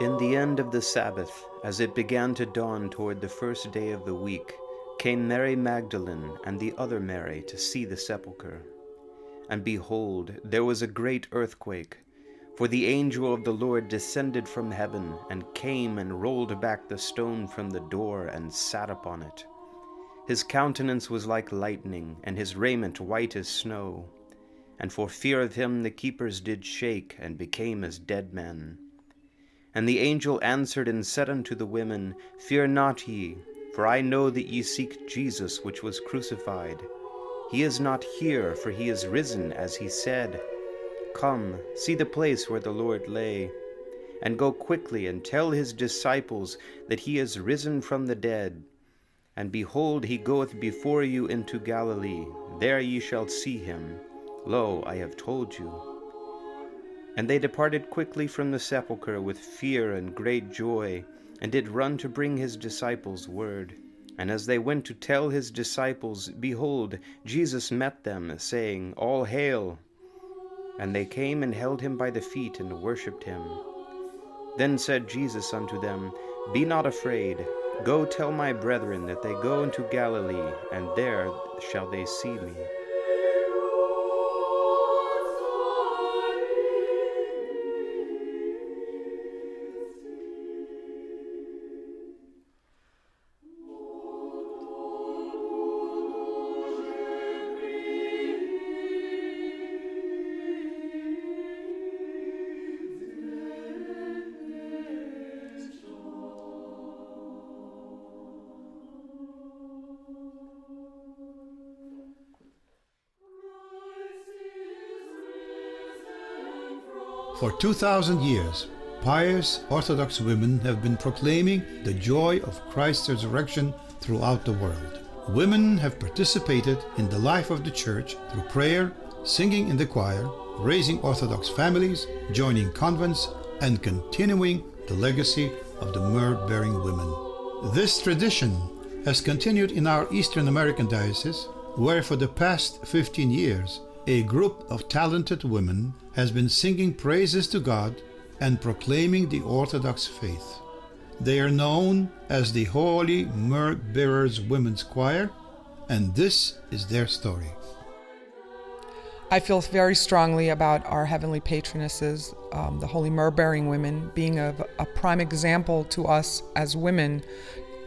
In the end of the Sabbath, as it began to dawn toward the first day of the week, came Mary Magdalene and the other Mary to see the sepulchre. And behold, there was a great earthquake, for the angel of the Lord descended from heaven, and came and rolled back the stone from the door, and sat upon it. His countenance was like lightning, and his raiment white as snow. And for fear of him the keepers did shake, and became as dead men. And the angel answered and said unto the women, Fear not ye, for I know that ye seek Jesus which was crucified. He is not here, for he is risen, as he said. Come, see the place where the Lord lay, and go quickly and tell his disciples that he is risen from the dead. And behold, he goeth before you into Galilee. There ye shall see him. Lo, I have told you. And they departed quickly from the sepulchre with fear and great joy, and did run to bring his disciples word. And as they went to tell his disciples, behold, Jesus met them, saying, All hail! And they came and held him by the feet, and worshipped him. Then said Jesus unto them, Be not afraid. Go tell my brethren that they go into Galilee, and there shall they see me. For 2,000 years, pious Orthodox women have been proclaiming the joy of Christ's resurrection throughout the world. Women have participated in the life of the Church through prayer, singing in the choir, raising Orthodox families, joining convents, and continuing the legacy of the myrrh-bearing women. This tradition has continued in our Eastern American diocese, where for the past 15 years, a group of talented women has been singing praises to God and proclaiming the Orthodox faith. They are known as the Holy Myrrhbearers Women's Choir, and this is their story. I feel very strongly about our heavenly patronesses, the Holy Myrrh-bearing women, being a prime example to us as women,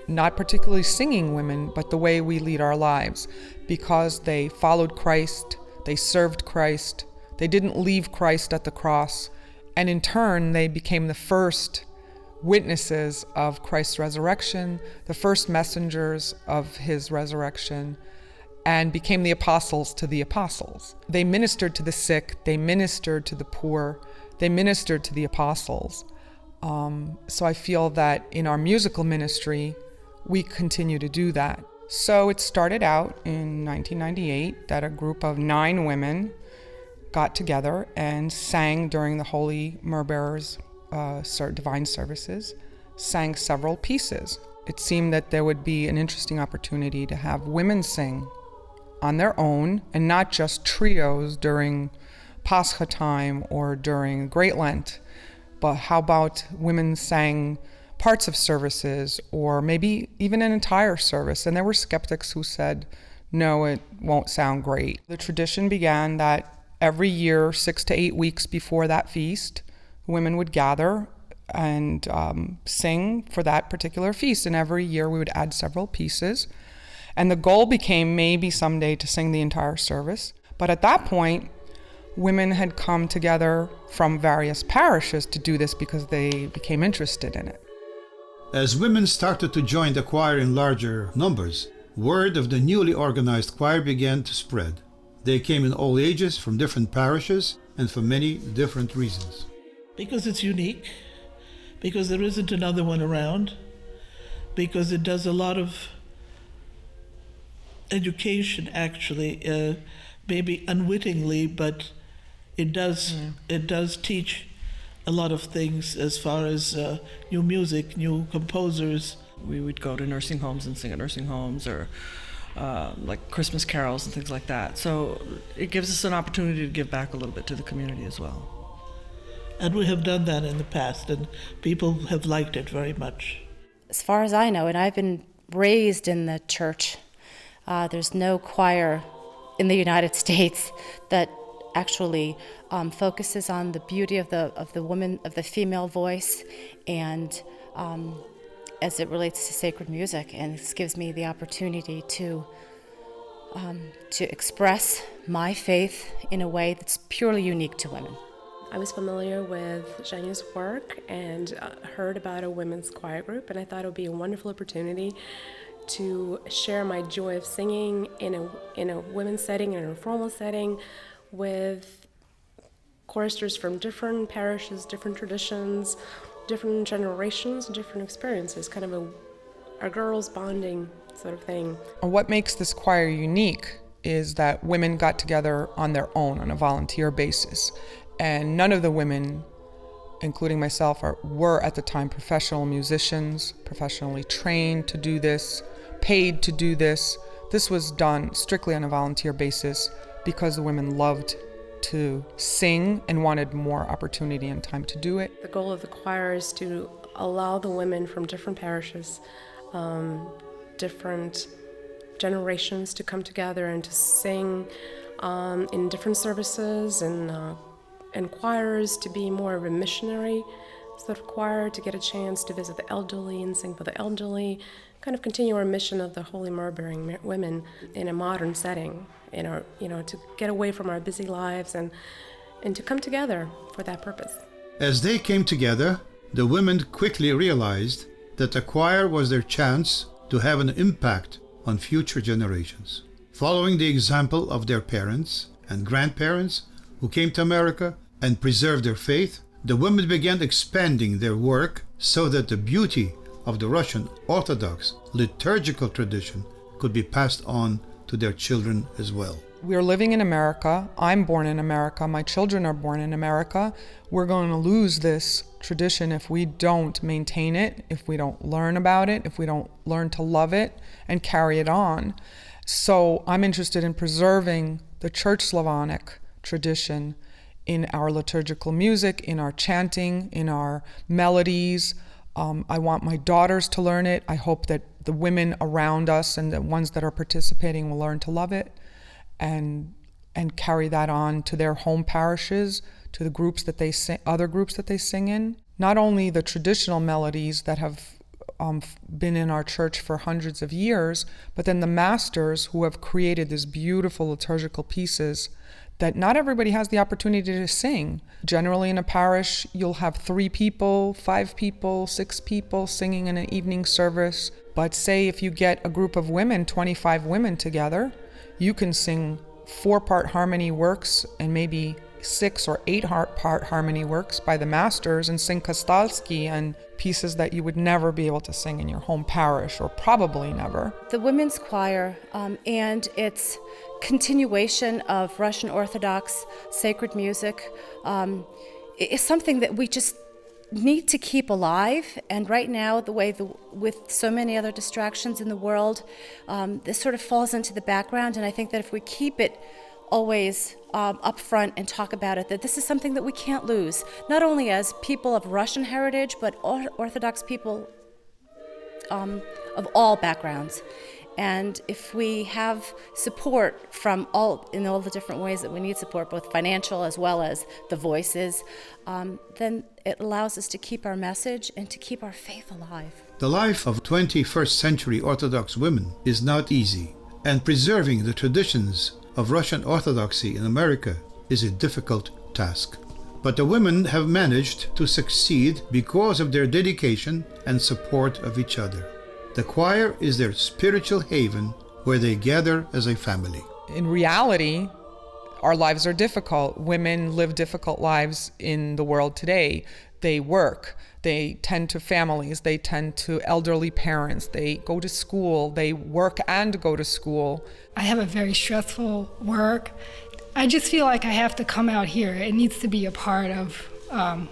not particularly singing women, but the way we lead our lives, because they followed Christ, they served Christ, they didn't leave Christ at the cross, and in turn they became the first witnesses of Christ's resurrection, the first messengers of his resurrection, and became the apostles to the apostles. They ministered to the sick, they ministered to the poor, they ministered to the apostles. So I feel that in our musical ministry, we continue to do that. So it started out in 1998 that a group of 9 women got together and sang during the Holy Myrrhbearers divine services, sang several pieces. It seemed that there would be an interesting opportunity to have women sing on their own and not just trios during Pascha time or during Great Lent, but how about women sang parts of services or maybe even an entire service? And there were skeptics who said, no, it won't sound great. The tradition began that every year, 6 to 8 weeks before that feast, women would gather and sing for that particular feast. And every year we would add several pieces. And the goal became maybe someday to sing the entire service. But at that point, women had come together from various parishes to do this because they became interested in it. As women started to join the choir in larger numbers, word of the newly organized choir began to spread. They came in all ages from different parishes and for many different reasons. Because it's unique, because there isn't another one around, because it does a lot of education actually, maybe unwittingly, but it does teach a lot of things as far as new music, new composers. We would go to nursing homes and sing at nursing homes, or like Christmas carols and things like that. So it gives us an opportunity to give back a little bit to the community as well. And we have done that in the past, and people have liked it very much. As far as I know, and I've been raised in the church, there's no choir in the United States that actually focuses on the beauty of the woman, of the female voice, and as it relates to sacred music. And this gives me the opportunity to express my faith in a way that's purely unique to women. I was familiar with Zhenya's work and heard about a women's choir group, and I thought it would be a wonderful opportunity to share my joy of singing in a women's setting, in a formal setting, with choristers from different parishes, different traditions, different generations, different experiences, kind of a girls bonding sort of thing. What makes this choir unique is that women got together on their own on a volunteer basis. And none of the women, including myself, were at the time professional musicians, professionally trained to do this, paid to do this. This was done strictly on a volunteer basis because the women loved to sing and wanted more opportunity and time to do it. The goal of the choir is to allow the women from different parishes, different generations to come together and to sing in different services and choirs, to be more of a missionary sort of choir, to get a chance to visit the elderly and sing for the elderly, kind of continue our mission of the Holy Myrrh-bearing women in a modern setting, to get away from our busy lives and to come together for that purpose. As they came together, the women quickly realized that the choir was their chance to have an impact on future generations. Following the example of their parents and grandparents who came to America and preserved their faith, the women began expanding their work so that the beauty of the Russian Orthodox liturgical tradition could be passed on to their children as well. We're living in America. I'm born in America. My children are born in America. We're going to lose this tradition if we don't maintain it, if we don't learn about it, if we don't learn to love it and carry it on. So I'm interested in preserving the Church Slavonic tradition in our liturgical music, in our chanting, in our melodies. I want my daughters to learn it. I hope that the women around us and the ones that are participating will learn to love it and carry that on to their home parishes, to the groups that they sing, other groups that they sing in. Not only the traditional melodies that have been in our church for hundreds of years, but then the masters who have created these beautiful liturgical pieces that not everybody has the opportunity to sing. Generally in a parish, you'll have 3 people, 5 people, 6 people singing in an evening service. But say if you get a group of women, 25 women together, you can sing 4-part harmony works and maybe 6 or 8-part harmony works by the masters, and sing Kostalski and pieces that you would never be able to sing in your home parish, or probably never. The women's choir and its continuation of Russian Orthodox sacred music is something that we just need to keep alive. And right now, with so many other distractions in the world, this sort of falls into the background. And I think that if we keep it always up front and talk about it, that this is something that we can't lose, not only as people of Russian heritage, but Orthodox people of all backgrounds. And if we have support from all the different ways that we need support, both financial as well as the voices, then it allows us to keep our message and to keep our faith alive. The life of 21st century Orthodox women is not easy, and preserving the traditions of Russian Orthodoxy in America is a difficult task. But the women have managed to succeed because of their dedication and support of each other. The choir is their spiritual haven where they gather as a family. In reality, our lives are difficult. Women live difficult lives in the world today. They work, they tend to families, they tend to elderly parents, they go to school, they work and go to school. I have a very stressful work. I just feel like I have to come out here. It needs to be a part of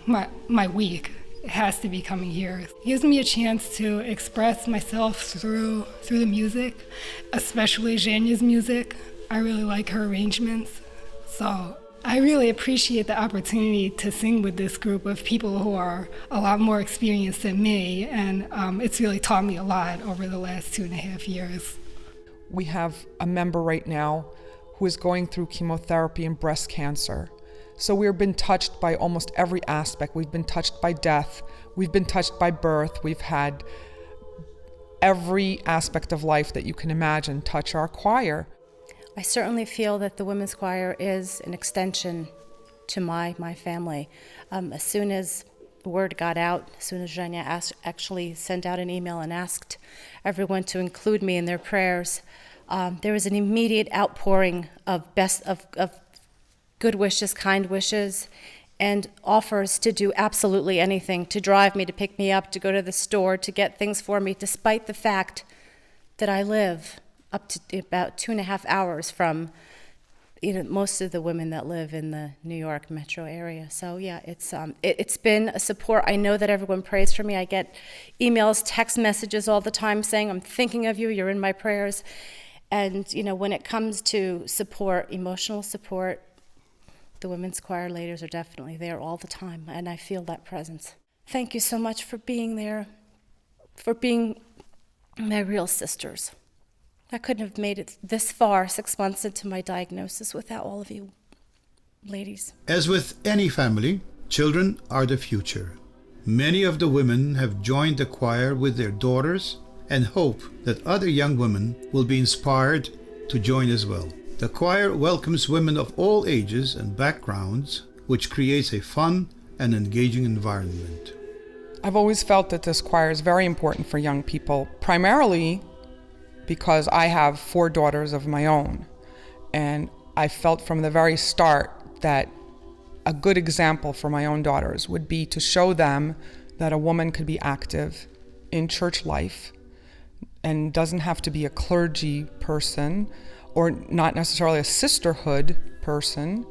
my week. It has to be coming here. It gives me a chance to express myself through the music, especially Zhenya's music. I really like her arrangements. So I really appreciate the opportunity to sing with this group of people who are a lot more experienced than me, and it's really taught me a lot over the last 2.5 years. We have a member right now who is going through chemotherapy and breast cancer. So we've been touched by almost every aspect. We've been touched by death. We've been touched by birth. We've had every aspect of life that you can imagine touch our choir. I certainly feel that the women's choir is an extension to my family. As soon as the word got out, as soon as Zhenya actually sent out an email and asked everyone to include me in their prayers, there was an immediate outpouring of good wishes, kind wishes, and offers to do absolutely anything, to drive me, to pick me up, to go to the store, to get things for me, despite the fact that I live up to about 2.5 hours from most of the women that live in the New York metro area. So yeah, it's been a support. I know that everyone prays for me. I get emails, text messages all the time saying, I'm thinking of you, you're in my prayers. And when it comes to support, emotional support, the women's choir leaders are definitely there all the time, and I feel that presence. Thank you so much for being there, for being my real sisters. I couldn't have made it this far 6 months into my diagnosis without all of you ladies. As with any family, children are the future. Many of the women have joined the choir with their daughters and hope that other young women will be inspired to join as well. The choir welcomes women of all ages and backgrounds, which creates a fun and engaging environment. I've always felt that this choir is very important for young people, primarily because I have 4 daughters of my own. And I felt from the very start that a good example for my own daughters would be to show them that a woman could be active in church life and doesn't have to be a clergy person or not necessarily a sisterhood person,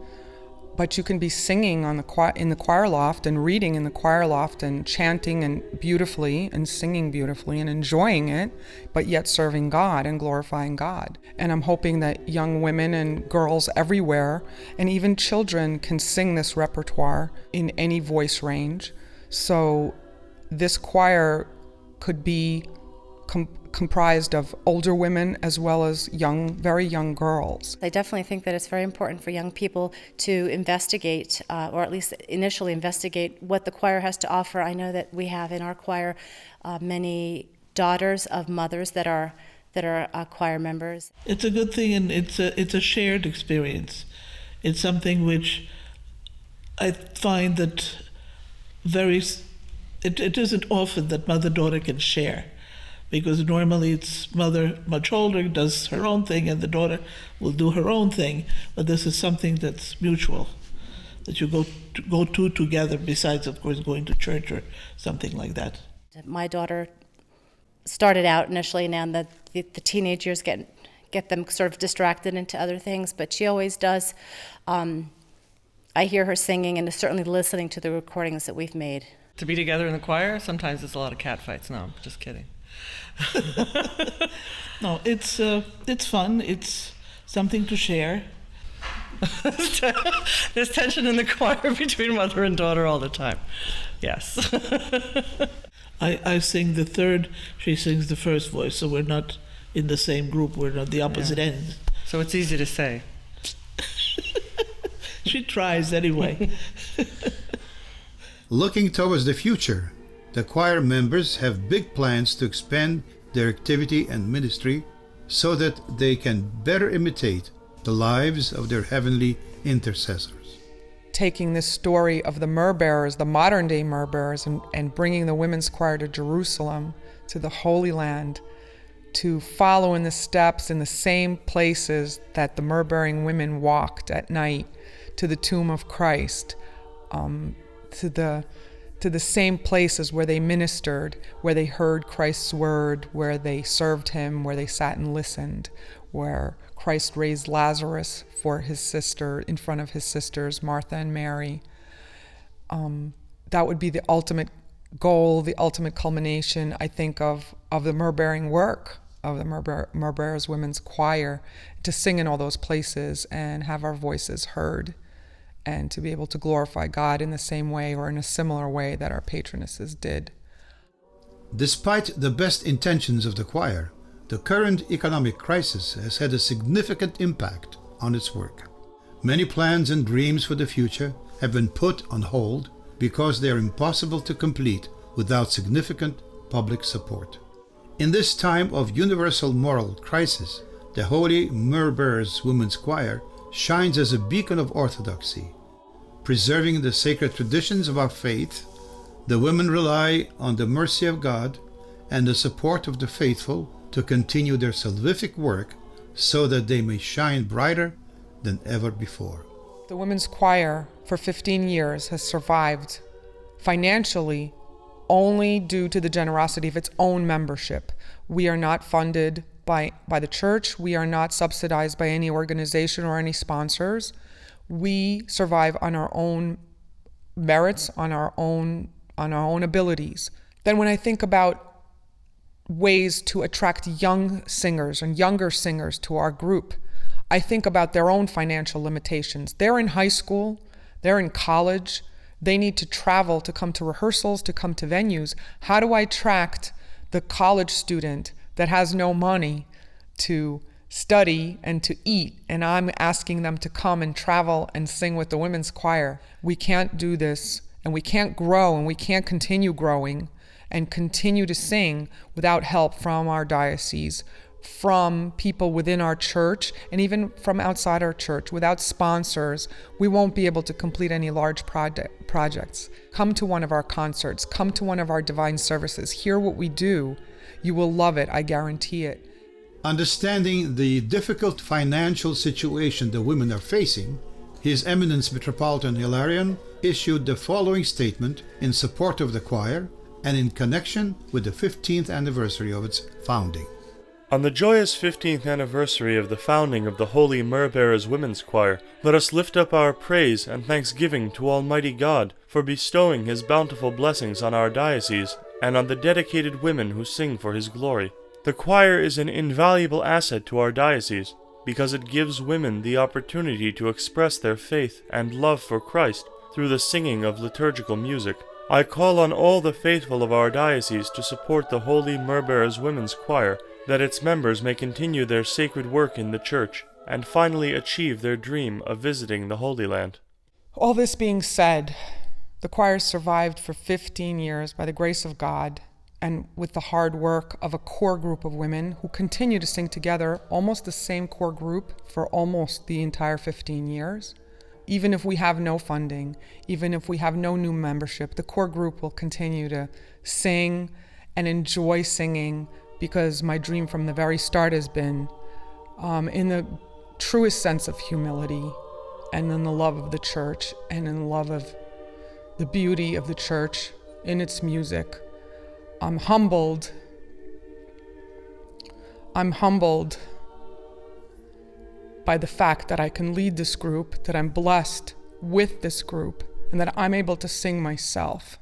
but you can be singing in the choir loft and reading in the choir loft and chanting and beautifully and singing beautifully and enjoying it, but yet serving God and glorifying God. And I'm hoping that young women and girls everywhere and even children can sing this repertoire in any voice range. So this choir could be comprised of older women as well as very young girls. I definitely think that it's very important for young people to investigate, or at least initially investigate, what the choir has to offer. I know that we have in our choir many daughters of mothers that are choir members. It's a good thing, and it's a shared experience. It's something which I find that it isn't often that mother-daughter can share. Because normally it's mother much older, does her own thing, and the daughter will do her own thing. But this is something that's mutual, that you go to together, besides, of course, going to church or something like that. My daughter started out initially, now that the teenage years get them sort of distracted into other things, but she always does. I hear her singing and certainly listening to the recordings that we've made. To be together in the choir, sometimes it's a lot of cat fights. No, I'm just kidding. No, it's fun. It's something to share. There's tension in the choir between mother and daughter all the time. Yes. I sing the third, she sings the first voice, so we're not in the same group. We're not the opposite ends. So it's easy to say. She tries anyway. Looking towards the future, the choir members have big plans to expand their activity and ministry so that they can better imitate the lives of their heavenly intercessors. Taking this story of the myrrh-bearers, the modern-day myrrh-bearers, and bringing the women's choir to Jerusalem, to the Holy Land, to follow in the steps in the same places that the myrrh-bearing women walked at night, to the tomb of Christ, to the same places where they ministered, where they heard Christ's word, where they served him, where they sat and listened, where Christ raised Lazarus for his sister, in front of his sisters, Martha and Mary. That would be the ultimate goal, the ultimate culmination, I think, of the myrrh-bearing work of the Myrrhbearers Women's Choir, to sing in all those places and have our voices heard and to be able to glorify God in the same way or in a similar way that our patronesses did. Despite the best intentions of the choir, the current economic crisis has had a significant impact on its work. Many plans and dreams for the future have been put on hold because they are impossible to complete without significant public support. In this time of universal moral crisis, the Holy Myrrhbearers Women's Choir shines as a beacon of orthodoxy. Preserving the sacred traditions of our faith, the women rely on the mercy of God and the support of the faithful to continue their salvific work so that they may shine brighter than ever before. The women's choir for 15 years has survived financially only due to the generosity of its own membership. We are not funded by the church. We are not subsidized by any organization or any sponsors. We survive on our own merits, on our own abilities. Then when I think about ways to attract young singers and younger singers to our group, I think about their own financial limitations. They're in high school, they're in college, they need to travel to come to rehearsals, to come to venues. How do I attract the college student that has no money to study and to eat, and I'm asking them to come and travel and sing with the women's choir? We can't do this, and we can't grow, and we can't continue growing and continue to sing without help from our diocese, from people within our church, and even from outside our church. Without sponsors, we won't be able to complete any large projects. Come to one of our concerts, come to one of our divine services, hear what we do. You will love it, I guarantee it. Understanding the difficult financial situation the women are facing, His Eminence Metropolitan Hilarion issued the following statement in support of the choir and in connection with the 15th anniversary of its founding. On the joyous 15th anniversary of the founding of the Holy Myrrhbearers Women's Choir, let us lift up our praise and thanksgiving to Almighty God for bestowing His bountiful blessings on our diocese and on the dedicated women who sing for His glory. The choir is an invaluable asset to our diocese because it gives women the opportunity to express their faith and love for Christ through the singing of liturgical music. I call on all the faithful of our diocese to support the Holy Myrrhbearers Women's Choir, that its members may continue their sacred work in the Church and finally achieve their dream of visiting the Holy Land. All this being said, the choir survived for 15 years by the grace of God and with the hard work of a core group of women who continue to sing together, almost the same core group for almost the entire 15 years. Even if we have no funding, even if we have no new membership, the core group will continue to sing and enjoy singing, because my dream from the very start has been, in the truest sense of humility and in the love of the church and in the love of the beauty of the church in its music. I'm humbled by the fact that I can lead this group, that I'm blessed with this group, and that I'm able to sing myself.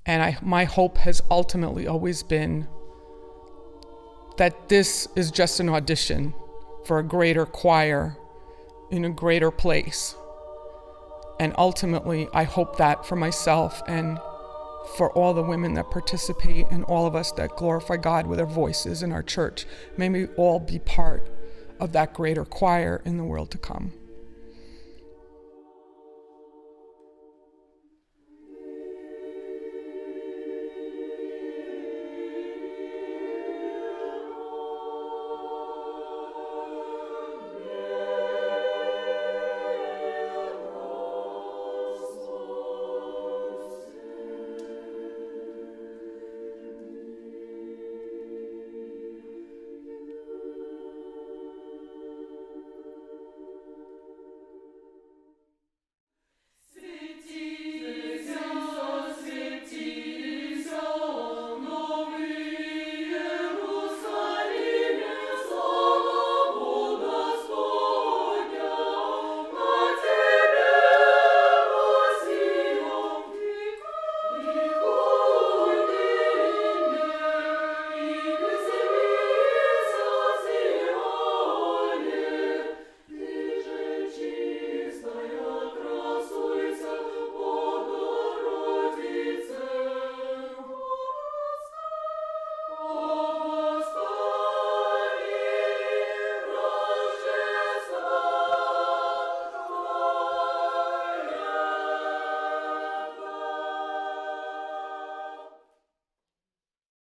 And my hope has ultimately always been that this is just an audition for a greater choir in a greater place. And ultimately, I hope that for myself and for all the women that participate and all of us that glorify God with our voices in our church, may we all be part of that greater choir in the world to come.